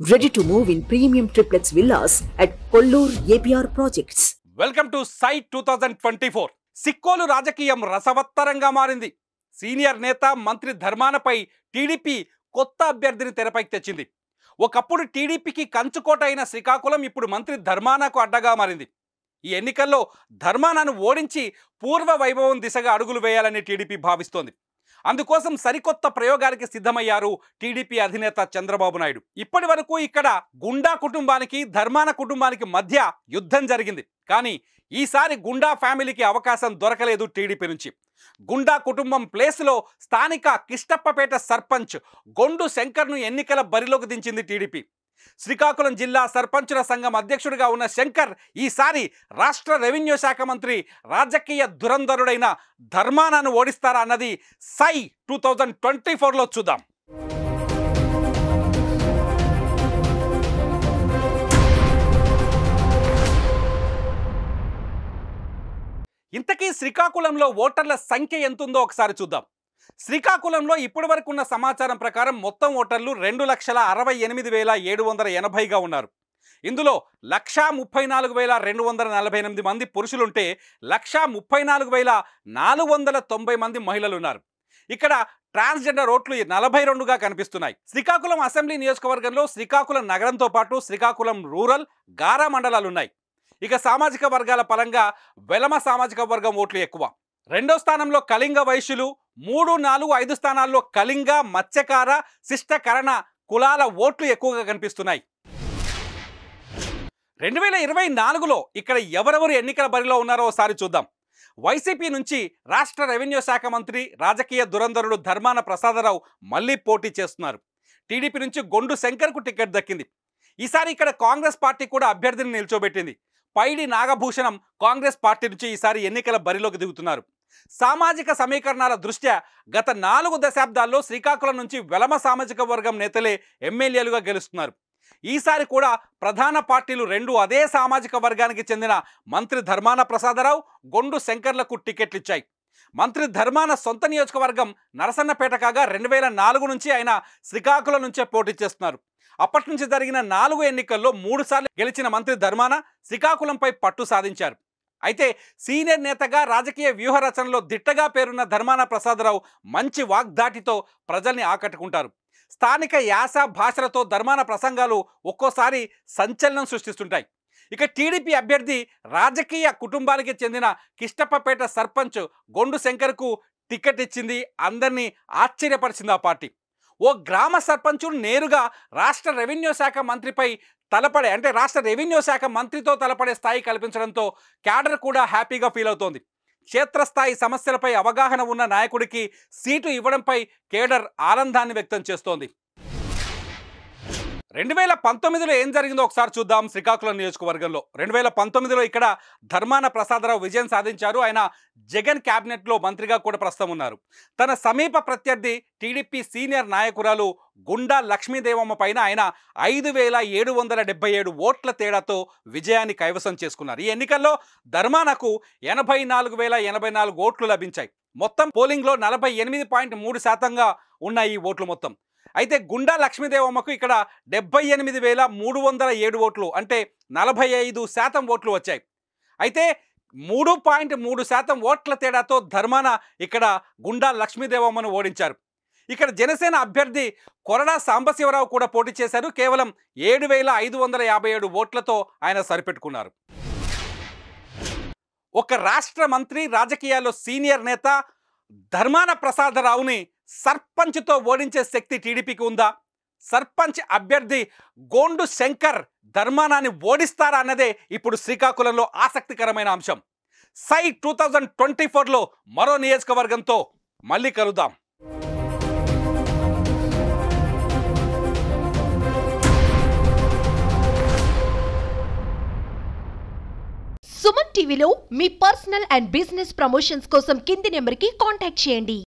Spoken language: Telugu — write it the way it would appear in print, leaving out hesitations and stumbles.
Ready to move in premium triplex villas at Kollur APR Projects. Welcome to site 2024. Sikkolu రాజకీయం రసవత్తరంగా మారింది. సీనియర్ నేత మంత్రి ధర్మానపై టీడీపీ కొత్త అభ్యర్థిని తెరపైకి తెచ్చింది. ఒకప్పుడు టీడీపీకి కంచుకోట అయిన శ్రీకాకుళం ఇప్పుడు మంత్రి ధర్మానకు అడ్డగా మారింది. ఈ ఎన్నికల్లో ధర్మానను ఓడించి పూర్వ వైభవం దిశగా అడుగులు వేయాలని టీడీపీ భావిస్తోంది. అందుకోసం సరికొత్త ప్రయోగానికి సిద్ధమయ్యారు టీడీపీ అధినేత చంద్రబాబు నాయుడు. ఇప్పటి వరకు ఇక్కడ గుండా కుటుంబానికి ధర్మాన కుటుంబానికి మధ్య యుద్ధం జరిగింది. కానీ ఈసారి గుండా ఫ్యామిలీకి అవకాశం దొరకలేదు టీడీపీ నుంచి. గుండా కుటుంబం ప్లేస్లో స్థానిక కిష్టప్పపేట సర్పంచ్ గొండు శంకర్ను ఎన్నికల బరిలోకి దించింది టీడీపీ. శ్రీకాకుళం జిల్లా సర్పంచుల సంఘం అధ్యక్షుడిగా ఉన్న శంకర్ ఈసారి రాష్ట్ర రెవెన్యూ శాఖ మంత్రి రాజకీయ దురంధరుడైన ధర్మానను ఓడిస్తారా అన్నది సై 2024లో చూద్దాం. ఇంతకీ శ్రీకాకుళంలో ఓటర్ల సంఖ్య ఎంతుందో ఒకసారి చూద్దాం. శ్రీకాకుళంలో ఇప్పటి వరకు ఉన్న సమాచారం ప్రకారం మొత్తం ఓటర్లు 2,68,780గా ఉన్నారు. ఇందులో 1,34,248 మంది పురుషులుంటే 1,34,490 మంది మహిళలు ఉన్నారు. ఇక్కడ ట్రాన్స్జెండర్ ఓట్లు 42గా కనిపిస్తున్నాయి. శ్రీకాకుళం అసెంబ్లీ నియోజకవర్గంలో శ్రీకాకుళం నగరంతో పాటు శ్రీకాకుళం రూరల్, గారా మండలాలు ఉన్నాయి. ఇక సామాజిక వర్గాల పరంగా వెలమ సామాజిక వర్గం ఓట్లు ఎక్కువ. రెండో స్థానంలో కళింగ వైశ్యులు, 3, 4, 5 స్థానాల్లో కళింగ, మత్స్యకార, శిష్టకరణ కులాల ఓట్లు ఎక్కువగా కనిపిస్తున్నాయి. 2024లో ఇక్కడ ఎవరెవరు ఎన్నికల బరిలో ఉన్నారో ఒకసారి చూద్దాం. వైసీపీ నుంచి రాష్ట్ర రెవెన్యూ శాఖ మంత్రి రాజకీయ దురంధరుడు ధర్మాన ప్రసాదరావు మళ్లీ పోటీ చేస్తున్నారు. టీడీపీ నుంచి గొండు శంకర్కు టికెట్ దక్కింది. ఈసారి ఇక్కడ కాంగ్రెస్ పార్టీ కూడా అభ్యర్థిని నిల్చోబెట్టింది. పైడి నాగభూషణం కాంగ్రెస్ పార్టీ నుంచి ఈసారి ఎన్నికల బరిలోకి దిగుతున్నారు. సామాజిక సమీకరణాల దృష్ట్యా గత 4 దశాబ్దాల్లో శ్రీకాకుళం నుంచి వెలమ సామాజిక వర్గం నేతలే ఎమ్మెల్యేలుగా గెలుస్తున్నారు. ఈసారి కూడా ప్రధాన పార్టీలు 2 అదే సామాజిక వర్గానికి చెందిన మంత్రి ధర్మాన ప్రసాదరావు, గొండు శంకర్లకు టికెట్లు ఇచ్చాయి. మంత్రి ధర్మాన సొంత నియోజకవర్గం నరసన్నపేట కాగా 2004 నుంచి ఆయన శ్రీకాకుళం నుంచే పోటీ చేస్తున్నారు. అప్పటి నుంచి జరిగిన 4 ఎన్నికల్లో 3 సార్లు గెలిచిన మంత్రి ధర్మాన శ్రీకాకుళంపై పట్టు సాధించారు. అయితే సీనియర్ నేతగా రాజకీయ వ్యూహ రచనలో దిట్టగా పేరున్న ధర్మాన ప్రసాదరావు మంచి వాగ్దాటితో ప్రజల్ని ఆకట్టుకుంటారు. స్థానిక యాస భాషలతో ధర్మాన ప్రసంగాలు ఒక్కోసారి సంచలనం సృష్టిస్తుంటాయి. ఇక టీడీపీ అభ్యర్థి రాజకీయ కుటుంబానికి చెందిన కిష్టప్పపేట సర్పంచ్ గొండు శంకర్కు టికెట్ ఇచ్చింది. అందరినీ ఆశ్చర్యపరిచింది ఆ పార్టీ. ఓ గ్రామ సర్పంచు నేరుగా రాష్ట్ర రెవెన్యూ శాఖ మంత్రిపై తలపడే రాష్ట్ర రెవెన్యూ శాఖ మంత్రితో తలపడే స్థాయి కల్పించడంతో క్యాడర్ కూడా హ్యాపీగా ఫీల్ అవుతోంది. క్షేత్రస్థాయి సమస్యలపై అవగాహన ఉన్న నాయకుడికి సీటు ఇవ్వడంపై కేడర్ ఆనందాన్ని వ్యక్తం చేస్తోంది. 2019లో ఏం జరిగిందో ఒకసారి చూద్దాం. శ్రీకాకుళం నియోజకవర్గంలో 2019లో ఇక్కడ ధర్మాన ప్రసాదరావు విజయం సాధించారు. ఆయన జగన్ క్యాబినెట్లో మంత్రిగా కూడా ప్రస్తుతం ఉన్నారు. తన సమీప ప్రత్యర్థి టీడీపీ సీనియర్ నాయకురాలు గుండా లక్ష్మీదేవమ్మ పైన ఆయన 5,777 ఓట్ల తేడాతో విజయాన్ని కైవసం చేసుకున్నారు. ఈ ఎన్నికల్లో ధర్మానకు 84,084 ఓట్లు లభించాయి. మొత్తం పోలింగ్లో 48.3% ఉన్నాయి ఈ ఓట్లు మొత్తం. అయితే గుండా లక్ష్మీదేవమ్మకు ఇక్కడ 78,307 ఓట్లు అంటే 45% ఓట్లు వచ్చాయి. అయితే 3.3% ఓట్ల తేడాతో ధర్మాన ఇక్కడ గుండా లక్ష్మీదేవమ్మను ఓడించారు. ఇక్కడ జనసేన అభ్యర్థి కొరడా సాంబశివరావు కూడా పోటీ చేశారు. కేవలం 7,557 ఓట్లతో ఆయన సరిపెట్టుకున్నారు. ఒక రాష్ట్ర మంత్రి, రాజకీయాల్లో సీనియర్ నేత ధర్మాన ప్రసాదరావుని సర్పంచ్తో ఓడించే శక్తి టీడీపీకి ఉందా? సర్పంచ్ అభ్యర్థి గొండు శంకర్ ధర్మానాన్ని ఓడిస్తారా అన్నదే ఇప్పుడు శ్రీకాకుళంలో ఆసక్తికరమైన అంశం. సై 2024లో మరో నియోజకవర్గంతో మళ్ళీ కలుద్దాం. సుమన్ టీవీలో మీ పర్సనల్ అండ్ బిజినెస్ ప్రమోషన్స్ కోసం కింది నెంబర్కి కాంటాక్ట్ చేయండి.